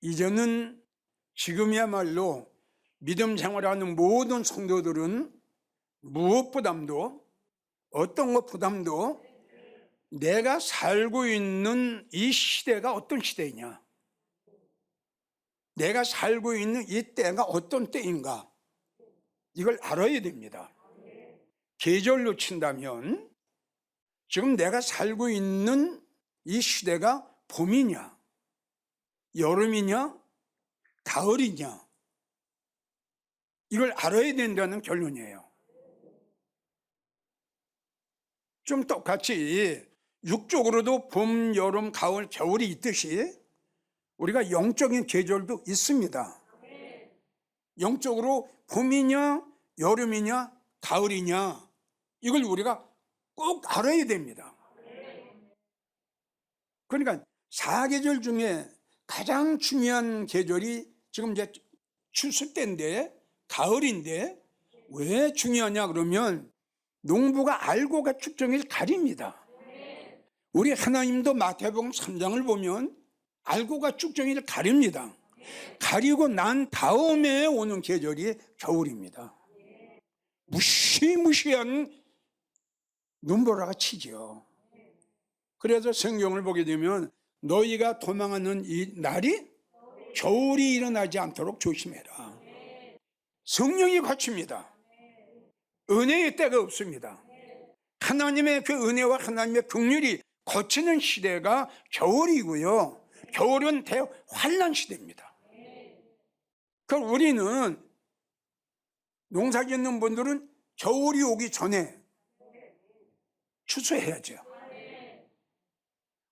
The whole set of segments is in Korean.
이제는 지금이야말로 믿음 생활하는 모든 성도들은 무엇보다도 어떤 것보다도 내가 살고 있는 이 시대가 어떤 시대이냐, 내가 살고 있는 이 때가 어떤 때인가, 이걸 알아야 됩니다. 계절로 친다면 지금 내가 살고 있는 이 시대가 봄이냐, 여름이냐, 가을이냐, 이걸 알아야 된다는 결론이에요. 좀 똑같이 육적으로도 봄, 여름, 가을, 겨울이 있듯이 우리가 영적인 계절도 있습니다. 영적으로 봄이냐, 여름이냐, 가을이냐, 이걸 우리가 꼭 알아야 됩니다. 그러니까 사계절 중에 가장 중요한 계절이 지금 이제 추수 때인데, 가을인데, 왜 중요하냐 그러면 농부가 알곡과 축정일 가립니다. 우리 하나님도 마태복음 3장을 보면 알곡과 축정일 가립니다. 가리고 난 다음에 오는 계절이 겨울입니다. 무시무시한 눈보라가 치죠. 그래서 성경을 보게 되면 너희가 도망하는 이 날이 겨울이 일어나지 않도록 조심해라. 성령이 갖춥니다. 은혜의 때가 없습니다. 하나님의 그 은혜와 하나님의 긍휼이 거치는 시대가 겨울이고요. 겨울은 대환란 시대입니다. 그럼 우리는 농사 짓는 분들은 겨울이 오기 전에 추수해야죠.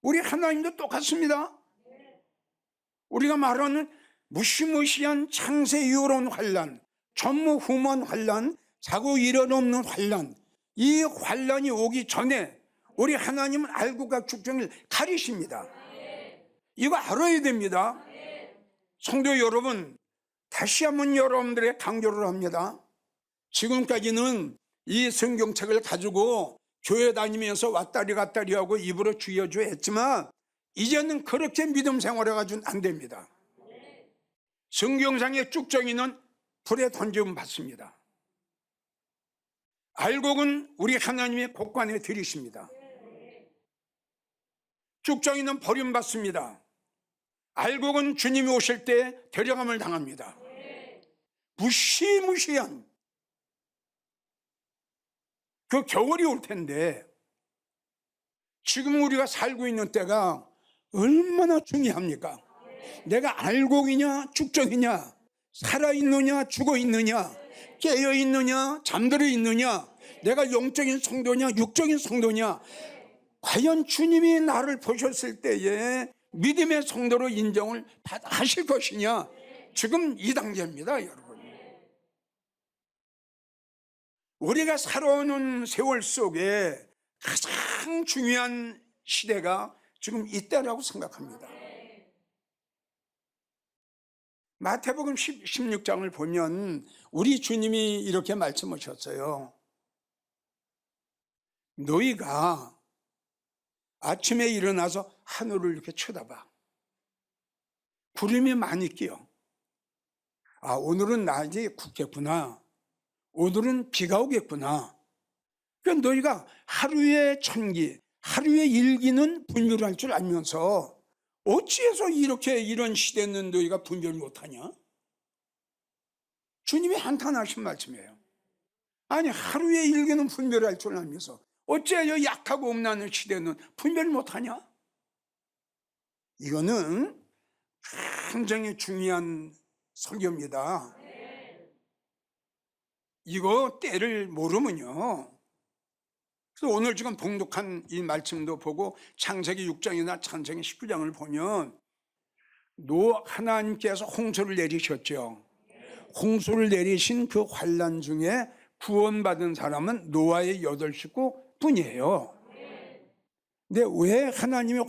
우리 하나님도 똑같습니다. 우리가 말하는 무시무시한 창세 이후로운 환란, 전무후무한 환란, 자고 일어넘는 환란, 이 환란이 오기 전에 우리 하나님은 알곡과 축정을 가리십니다. 이거 알아야 됩니다. 성도 여러분, 다시 한번 여러분들의 강조를 합니다. 지금까지는 이 성경책을 가지고 교회 다니면서 왔다리 갔다리 하고 입으로 쥐어줘 했지만 이제는 그렇게 믿음 생활해가지고는 안 됩니다. 성경상의 쭉정이는 불에 던짐 받습니다. 알곡은 우리 하나님의 곳간에 들이십니다. 쭉정이는 버림받습니다. 알곡은 주님이 오실 때 데려감을 당합니다. 무시무시한 그 겨울이 올 텐데 지금 우리가 살고 있는 때가 얼마나 중요합니까? 내가 알곡이냐 쭉정이냐, 살아있느냐 죽어있느냐, 깨어있느냐 잠들어 있느냐, 내가 영적인 성도냐 육적인 성도냐, 과연 주님이 나를 보셨을 때에 믿음의 성도로 인정을 하실 것이냐, 지금 이 단계입니다. 여러분, 우리가 살아오는 세월 속에 가장 중요한 시대가 지금 이때라고 생각합니다. 마태복음 16장을 보면 우리 주님이 이렇게 말씀하셨어요. 너희가 아침에 일어나서 하늘을 이렇게 쳐다봐. 구름이 많이 끼어. 아, 오늘은 낮이 굳겠구나. 오늘은 비가 오겠구나. 그러니까 너희가 하루의 천기, 하루의 일기는 분별할 줄 알면서 어찌해서 이런 시대는 너희가 분별 못하냐? 주님이 한탄하신 말씀이에요. 아니, 하루의 일기는 분별할 줄 알면서 어찌하여 약하고 없나는 시대는 분별 못하냐? 이거는 굉장히 중요한 설교입니다. 이거 때를 모르면요, 그래서 오늘 지금 봉독한 이 말씀도 보고 창세기 6장이나 창세기 19장을 보면 하나님께서 홍수를 내리셨죠. 홍수를 내리신 그 환란 중에 구원받은 사람은 노아의 8식구뿐이에요. 근데 왜 하나님이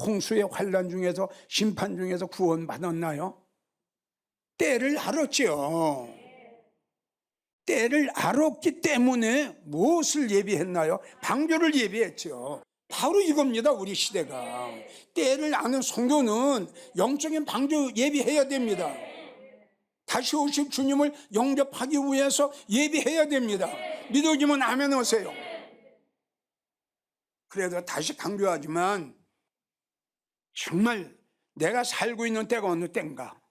홍수의 환란 중에서 심판 중에서 구원받았나요? 때를 알았죠. 때를 알았기 때문에 무엇을 예비했나요? 방주를 예비했죠. 바로 이겁니다. 우리 시대가 때를 아는 성도는 영적인 방주 예비해야 됩니다. 다시 오실 주님을 영접하기 위해서 예비해야 됩니다. 믿어지면 아멘 하세요. 그래도 다시 강조하지만 정말 내가 살고 있는 때가 어느 때인가,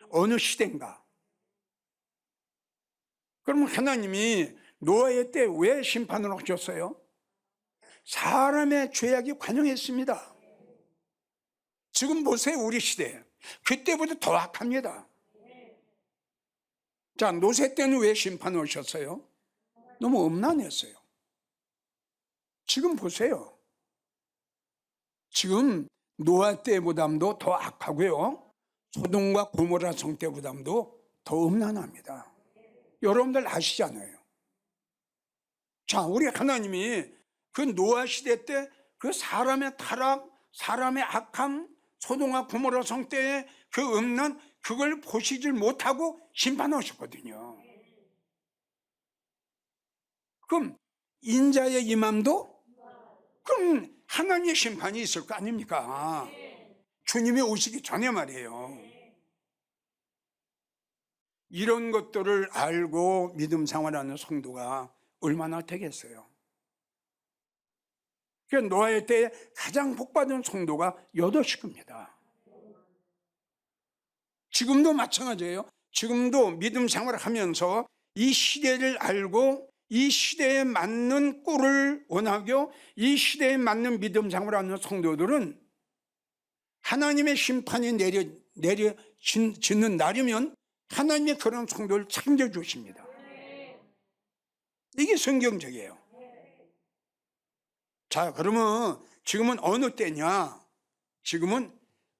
어느 시대인가. 그러면 하나님이 노아의 때 왜 심판을 하셨어요? 사람의 죄악이 관영했습니다. 지금 보세요. 우리 시대 그때보다 더 악합니다. 자, 노세 때는 왜 심판을 하셨어요? 너무 음란했어요. 지금 보세요. 지금 노아 때보다도 더 악하고요, 소돔과 고모라 성 때보다도 더 음란합니다. 여러분들 아시잖아요. 자, 우리 하나님이 그 노아 시대 때 그 사람의 타락, 사람의 악함, 소돔과 고모라 성 때의 그 음란, 그걸 보시질 못하고 심판하셨거든요. 그럼 인자의 임함도 그럼 하나님의 심판이 있을 거 아닙니까? 주님이 오시기 전에 말이에요. 이런 것들을 알고 믿음 생활하는 성도가 얼마나 되겠어요? 그러니까 노아의 때에 가장 복받은 성도가 8식구입니다. 지금도 마찬가지예요. 지금도 믿음 생활을 하면서 이 시대를 알고 이 시대에 맞는 꼴을 원하고 이 시대에 맞는 믿음 생활을 하는 성도들은 하나님의 심판이 내려지는 날이면 하나님의 그런 성도를 챙겨주십니다. 이게 성경적이에요. 자, 그러면 지금은 어느 때냐? 지금은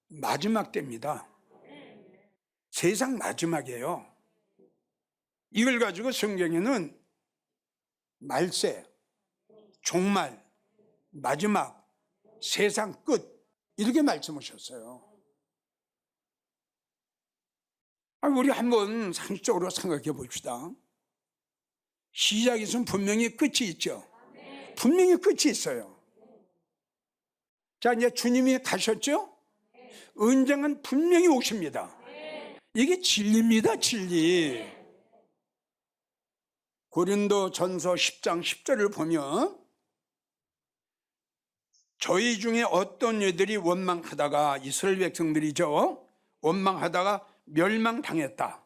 마지막 때입니다. 세상 마지막이에요. 이걸 가지고 성경에는 말세, 종말, 마지막, 세상 끝 이렇게 말씀하셨어요. 우리 한번 상식적으로 생각해 봅시다. 시작에서는 분명히 끝이 있죠. 분명히 끝이 있어요. 자, 이제 주님이 가셨죠? 언젠간 분명히 오십니다. 이게 진리입니다. 진리. 고린도전서 10장 10절을 보면 저희 중에 어떤 이들이 원망하다가, 이스라엘 백성들이죠, 원망하다가 멸망당했다.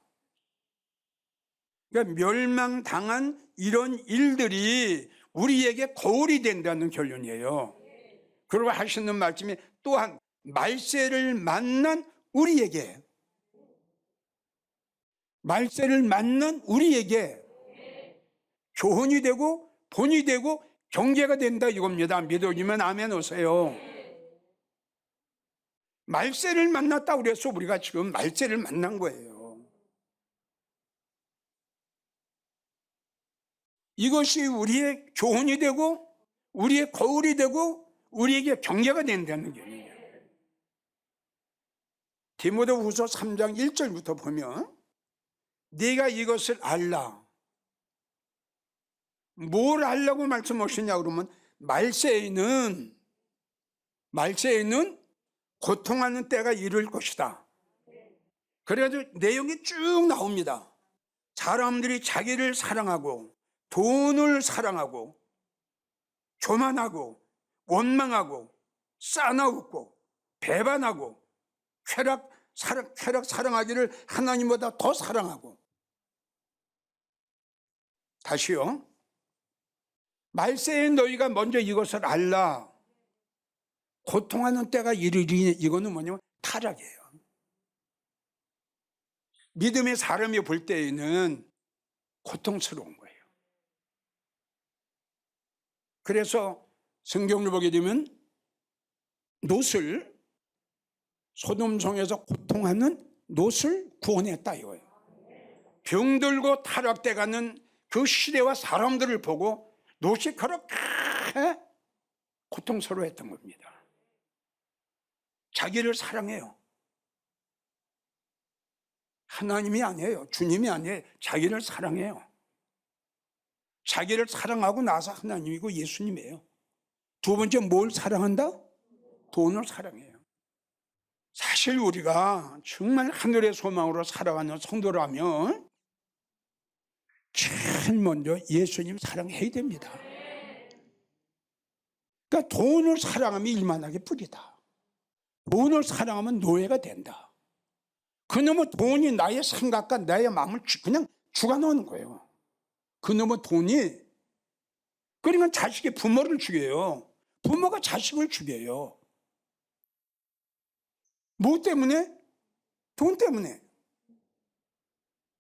그러니까 멸망당한 이런 일들이 우리에게 거울이 된다는 결론이에요. 그리고 하시는 말씀이 또한 말세를 만난 우리에게, 말세를 만난 우리에게 교훈이 되고 본이 되고 경계가 된다 이겁니다. 믿어지면 아멘 오세요. 말세를 만났다 그래서 우리가 지금 말세를 만난 거예요. 이것이 우리의 교훈이 되고 우리의 거울이 되고 우리에게 경계가 된다는 얘기예요. 디모데후서 3장 1절부터 보면 네가 이것을 알라. 뭘 알라고 말씀하시냐 그러면 말세에는 고통하는 때가 이를 것이다. 그래가지고 내용이 쭉 나옵니다. 사람들이 자기를 사랑하고 돈을 사랑하고 교만하고 원망하고 싸나웃고 배반하고 쾌락 사랑하기를 하나님보다 더 사랑하고. 다시요. 말세에 너희가 먼저 이것을 알라. 고통하는 때가 이르리니, 이거는 뭐냐면 타락이에요. 믿음의 사람이 볼 때에는 고통스러운 거예요. 그래서 성경을 보게 되면 롯을, 소돔성에서 고통하는 롯을 구원했다 이거예요. 병들고 타락돼가는 그 시대와 사람들을 보고 롯이 그렇게 고통스러워했던 겁니다. 자기를 사랑해요. 하나님이 아니에요. 주님이 아니에요. 자기를 사랑해요. 자기를 사랑하고 나서 하나님이고 예수님이에요. 두 번째 뭘 사랑한다? 돈을 사랑해요. 사실 우리가 정말 하늘의 소망으로 살아가는 성도라면 제일 먼저 예수님 사랑해야 됩니다. 그러니까 돈을 사랑하면 일만하게 뿌리다. 돈을 사랑하면 노예가 된다. 그놈의 돈이 나의 생각과 나의 마음을 그냥 죽어놓는 거예요. 그놈의 돈이, 그러니까 자식이 부모를 죽여요. 부모가 자식을 죽여요. 뭐 때문에? 돈 때문에.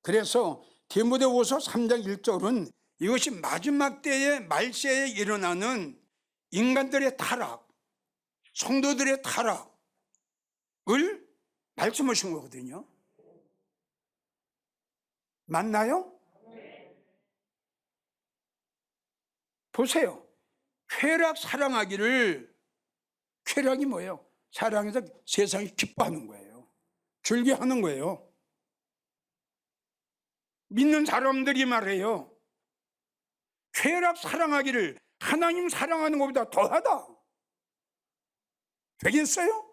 그래서 디모데후서 3장 1절은 이것이 마지막 때에 말세에 일어나는 인간들의 타락, 성도들의 타락을 말씀하신 거거든요. 맞나요? 보세요. 쾌락 사랑하기를, 쾌락이 뭐예요? 사랑해서 세상이 기뻐하는 거예요. 즐겨하는 거예요. 믿는 사람들이 말해요. 쾌락 사랑하기를 하나님 사랑하는 것보다 더하다. 되겠어요?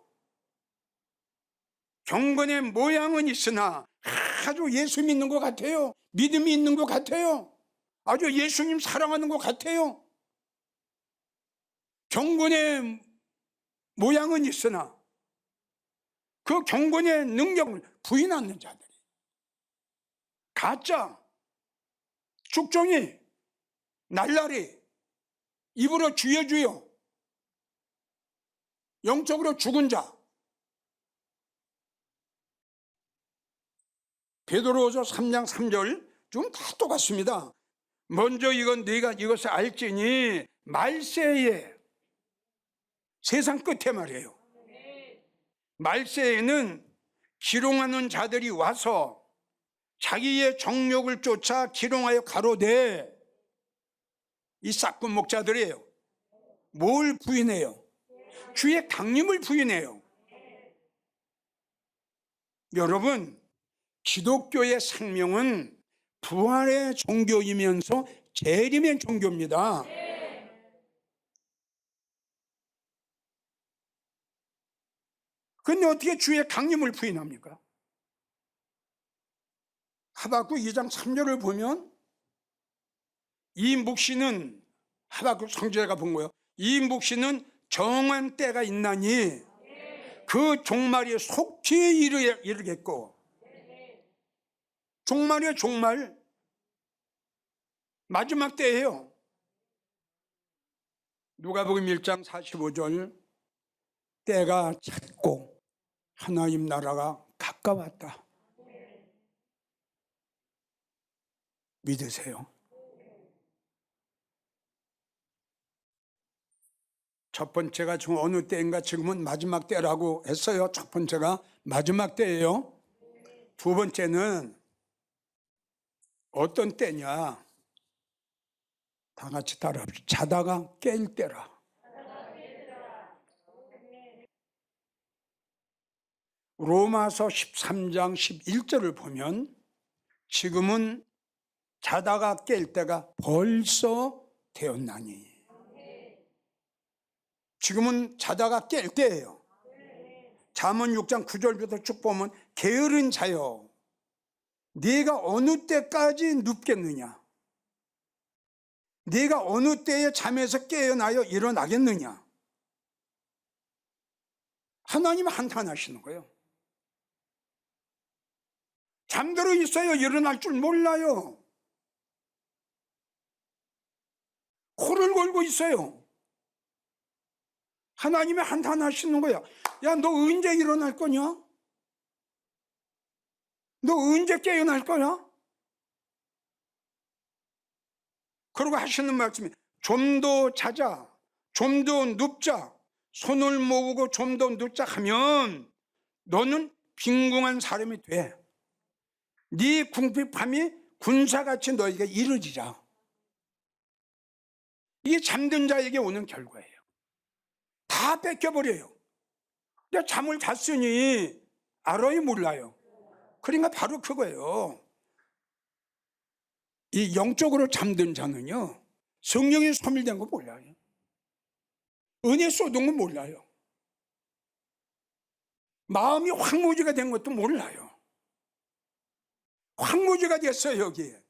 경건의 모양은 있으나 아주 예수 믿는 것 같아요. 믿음이 있는 것 같아요. 아주 예수님 사랑하는 것 같아요. 경건의 모양은 있으나 그 경건의 능력을 부인하는 자들이, 가짜, 죽종이, 날라리, 입으로 주여 영적으로 죽은 자. 베드로후서 3장 3절 좀 다 똑같습니다. 먼저 네가 이것을 알지니 말세에, 세상 끝에 말이에요. 말세에는 기롱하는 자들이 와서 자기의 정욕을 쫓아 기롱하여 가로되, 이 싹군 목자들이에요. 뭘 부인해요? 주의 강림을 부인해요. 여러분, 기독교의 생명은 부활의 종교이면서 재림의 종교입니다. 그런데 어떻게 주의 강림을 부인합니까? 하박국 2장 3절을 보면 이 묵시는, 하박국 선지자가 본 거예요. 이 묵시는 정한 때가 있나니 그 종말이 속히 이르겠고, 종말이에요. 종말, 마지막 때예요. 누가복음 1장 45절, 때가 찼고 하나님 나라가 가까웠다. 믿으세요? 첫 번째가 지금 어느 때인가, 지금은 마지막 때라고 했어요. 첫 번째가 마지막 때예요. 두 번째는 어떤 때냐? 다 같이 따라합시다. 자다가 깰 때라. 로마서 13장 11절을 보면 지금은 자다가 깰 때가 벌써 되었나니. 지금은 자다가 깰 때예요. 잠언 6장 9절부터 쭉 보면 게으른 자여, 네가 어느 때까지 눕겠느냐? 네가 어느 때에 잠에서 깨어나여 일어나겠느냐? 하나님 한탄하시는 거예요. 잠들어 있어요. 일어날 줄 몰라요. 코를 골고 있어요. 하나님이 한탄하시는 거야. 야, 너 언제 일어날 거냐? 너 언제 깨어날 거냐? 그러고 하시는 말씀이, 좀 더 자자, 좀 더 눕자, 손을 모으고 좀 더 눕자 하면 너는 빈궁한 사람이 돼. 네 궁핍함이 군사같이 너에게 이루어지자. 이게 잠든 자에게 오는 결과예요. 다 뺏겨버려요. 내가 잠을 잤으니 알아요, 몰라요? 그러니까 바로 그거예요. 이 영적으로 잠든 자는요, 성령이 소멸된 거 몰라요. 은혜 쏟은 건 몰라요. 마음이 황무지가 된 것도 몰라요. 황무지가 됐어요. 여기에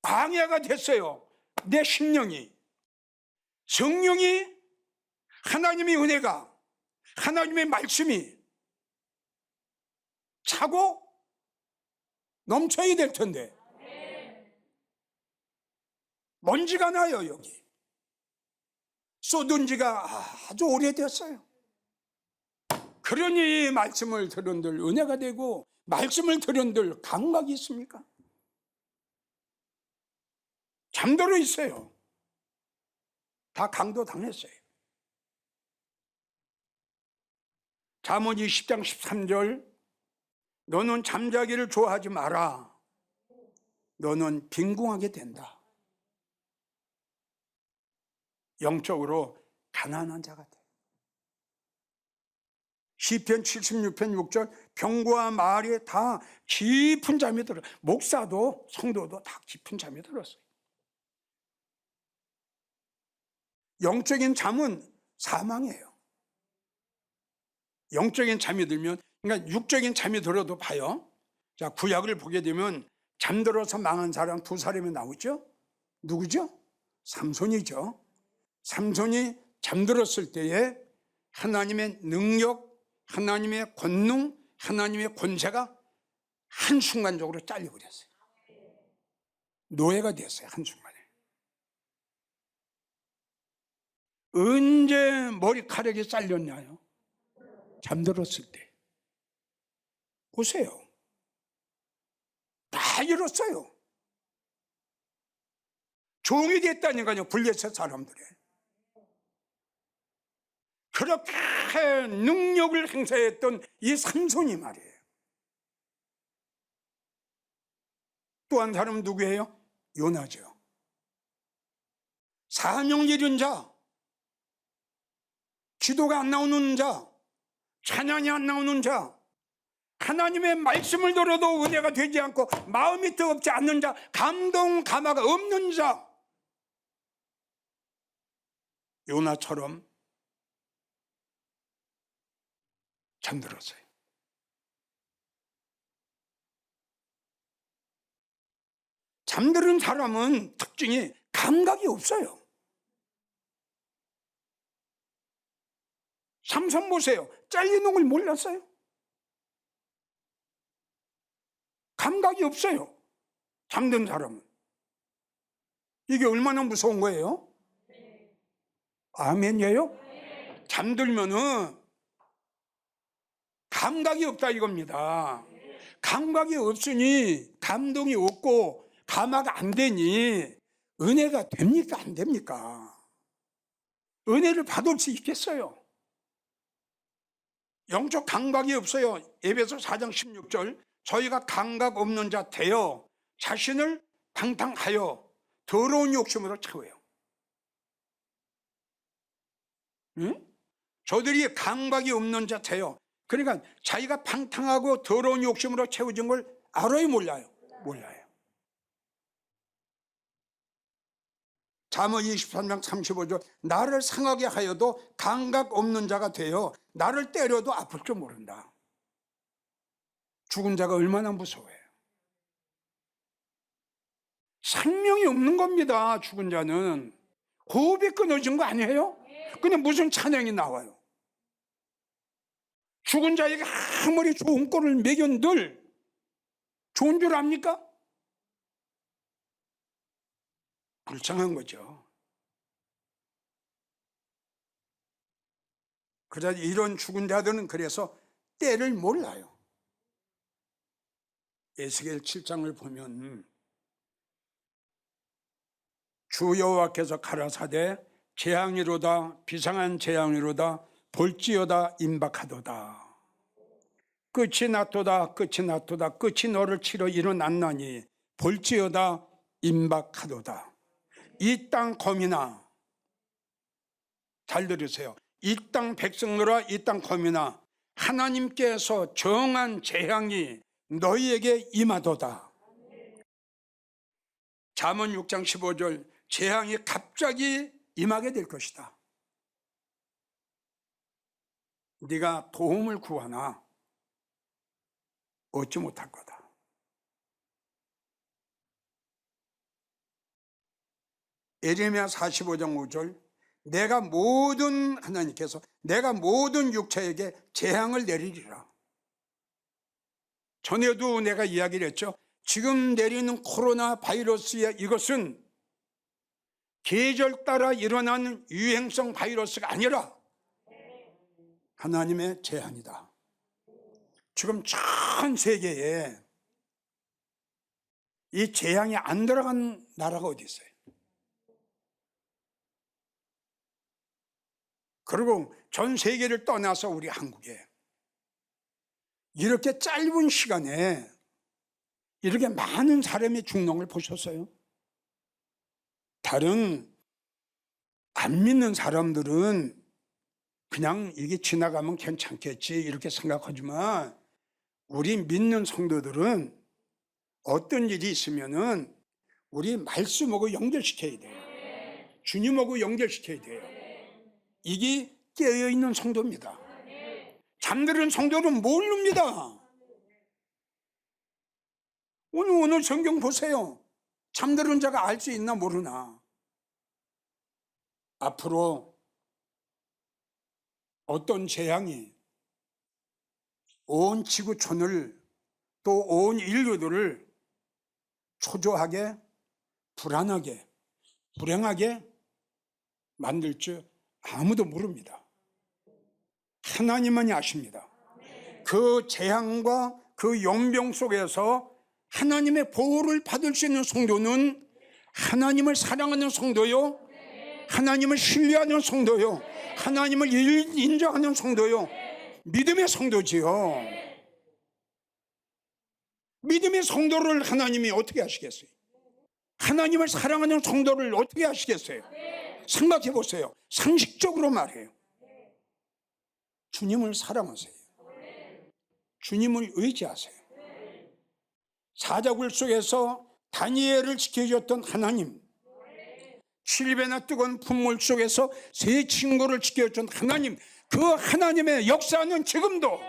광야가 됐어요. 내 심령이. 성령이, 하나님의 은혜가, 하나님의 말씀이 차고 넘쳐야 될 텐데 먼지가 나요. 여기 쏟은 지가 아주 오래됐어요. 그러니 말씀을 들은들 은혜가 되고 말씀을 들은들 감각이 있습니까? 잠들어 있어요. 다 강도 당했어요. 잠언 20장 13절, 너는 잠자기를 좋아하지 마라. 너는 빈궁하게 된다. 영적으로 가난한 자 같아요. 시편 76편 6절, 병과 말에 다 깊은 잠이 들어. 목사도 성도도 다 깊은 잠이 들었어요. 영적인 잠은 사망이에요. 영적인 잠이 들면, 그러니까 육적인 잠이 들어도 봐요. 자, 구약을 보게 되면 잠들어서 망한 사람 두 사람이 나오죠. 누구죠? 삼손이죠. 삼손이 잠들었을 때에 하나님의 능력, 하나님의 권능, 하나님의 권세가 한순간적으로 잘려버렸어요. 노예가 됐어요. 한순간에. 언제 머리카락이 잘렸냐요? 잠들었을 때. 보세요. 다 잃었어요. 종이 됐다니까요. 블레셋 사람들이. 그렇게 능력을 행사했던 이 삼손이 말이에요. 또 한 사람은 누구예요? 요나죠. 사명 잃은 자, 기도가 안 나오는 자, 찬양이 안 나오는 자, 하나님의 말씀을 들어도 은혜가 되지 않고 마음이 뜨겁지 않는 자, 감동 감화가 없는 자, 요나처럼 잠들었어요. 잠드는 사람은 특징이 감각이 없어요. 삼손 보세요. 잘리는 걸 몰랐어요. 감각이 없어요. 잠든 사람은. 이게 얼마나 무서운 거예요? 아멘이에요? 잠들면은 감각이 없다 이겁니다. 감각이 없으니 감동이 없고 감화가 안 되니 은혜가 됩니까? 안 됩니까? 은혜를 받을 수 있겠어요? 영적 감각이 없어요. 에베소 4장 16절, 저희가 감각 없는 자 되어 자신을 방탕하여 더러운 욕심으로 채워요. 응? 저들이 감각이 없는 자 되어, 그러니까 자기가 방탕하고 더러운 욕심으로 채워진 걸 알아요? 몰라요? 몰라요. 잠언 23장 35절, 나를 상하게 하여도 감각 없는 자가 되어 나를 때려도 아플 줄 모른다. 죽은 자가 얼마나 무서워요. 생명이 없는 겁니다. 죽은 자는. 호흡이 끊어진 거 아니에요? 그냥 무슨 찬양이 나와요. 죽은 자에게 아무리 좋은 꼴을 먹연들 좋은 줄 압니까? 불쌍한 거죠. 그래서 이런 죽은 자들은 그래서 때를 몰라요. 에스겔 7장을 보면 주 여호와께서 가라사대 재앙이로다, 비상한 재앙이로다, 볼지어다, 임박하도다. 끝이 났도다, 끝이 났도다, 끝이 너를 치러 일어났나니 볼지어다, 임박하도다. 이 땅 거민아, 잘 들으세요. 이 땅 백성들아, 이 땅 거민아, 하나님께서 정한 재앙이 너희에게 임하도다. 잠언 6장 15절, 재앙이 갑자기 임하게 될 것이다. 네가 도움을 구하나 얻지 못할 거다. 예레미야 45장 5절, 하나님께서 내가 모든 육체에게 재앙을 내리리라. 전에도 내가 이야기를 했죠. 지금 내리는 코로나 바이러스의 이것은 계절 따라 일어나는 유행성 바이러스가 아니라 하나님의 재앙이다. 지금 전 세계에 이 재앙이 안 들어간 나라가 어디 있어요? 그리고 전 세계를 떠나서 우리 한국에 이렇게 짧은 시간에 이렇게 많은 사람이 죽는 걸 보셨어요? 다른 안 믿는 사람들은 그냥 이게 지나가면 괜찮겠지 이렇게 생각하지만 우리 믿는 성도들은 어떤 일이 있으면은 우리 말씀하고 연결시켜야 돼요. 주님하고 연결시켜야 돼요. 이게 깨어있는 성도입니다. 잠드는 성도는 모릅니다. 오늘 성경 보세요. 잠드는 자가 알 수 있나 모르나. 앞으로 어떤 재앙이 온 지구촌을 또 온 인류들을 초조하게, 불안하게, 불행하게 만들 줄 아무도 모릅니다. 하나님만이 아십니다. 그 재앙과 그 연병 속에서 하나님의 보호를 받을 수 있는 성도는 하나님을 사랑하는 성도요, 하나님을 신뢰하는 성도요, 하나님을 인정하는 성도요, 믿음의 성도지요. 믿음의 성도를 하나님이 어떻게 하시겠어요? 하나님을 사랑하는 성도를 어떻게 하시겠어요? 생각해 보세요. 상식적으로 말해요. 주님을 사랑하세요. 주님을 의지하세요. 사자굴 속에서 다니엘을 지켜줬던 하나님, 7배나 뜨거운 풍물 속에서 세 친구를 지켜줬던 하나님, 그 하나님의 역사는 지금도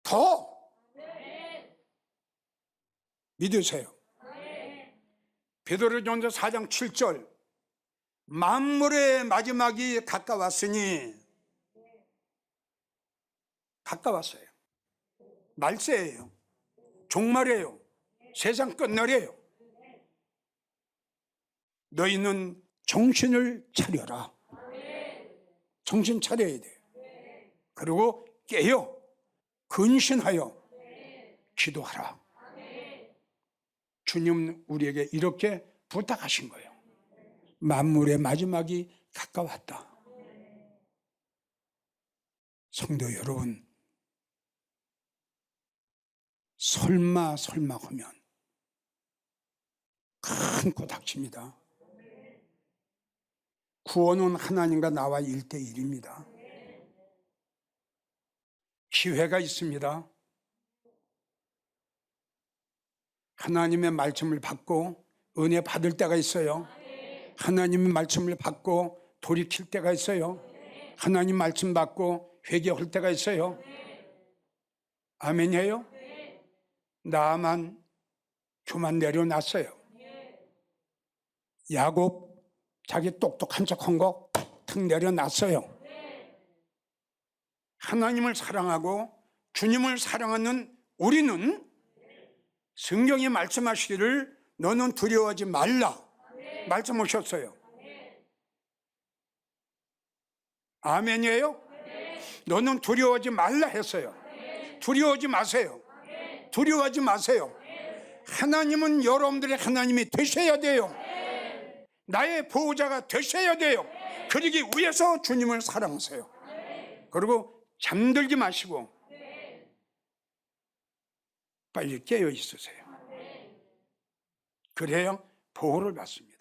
더 믿으세요. 베드로전서 4장 7절, 만물의 마지막이 가까웠으니, 가까웠어요. 말세예요. 종말이에요. 세상 끝날이에요. 너희는 정신을 차려라. 정신 차려야 돼요. 그리고 깨어 근신하여 기도하라. 주님은 우리에게 이렇게 부탁하신 거예요. 만물의 마지막이 가까웠다. 성도 여러분, 설마 하면 큰 코 닥칩니다. 구원은 하나님과 나와 1대1입니다. 기회가 있습니다. 하나님의 말씀을 받고 은혜 받을 때가 있어요. 하나님의 말씀을 받고 돌이킬 때가 있어요. 하나님 말씀 받고 회개할 때가 있어요. 아멘이에요? 나만 교만 내려놨어요. 야곱 자기 똑똑한 척한 거 탁 내려놨어요. 하나님을 사랑하고 주님을 사랑하는 우리는 성경이 말씀하시기를 너는 두려워하지 말라 말씀하셨어요. 아멘이에요? 너는 두려워하지 말라 했어요. 두려워하지 마세요. 두려워하지 마세요. 하나님은 여러분들의 하나님이 되셔야 돼요. 나의 보호자가 되셔야 돼요. 그러기 위해서 주님을 사랑하세요. 그리고 잠들지 마시고 빨리 깨어 있으세요. 그래야 보호를 받습니다.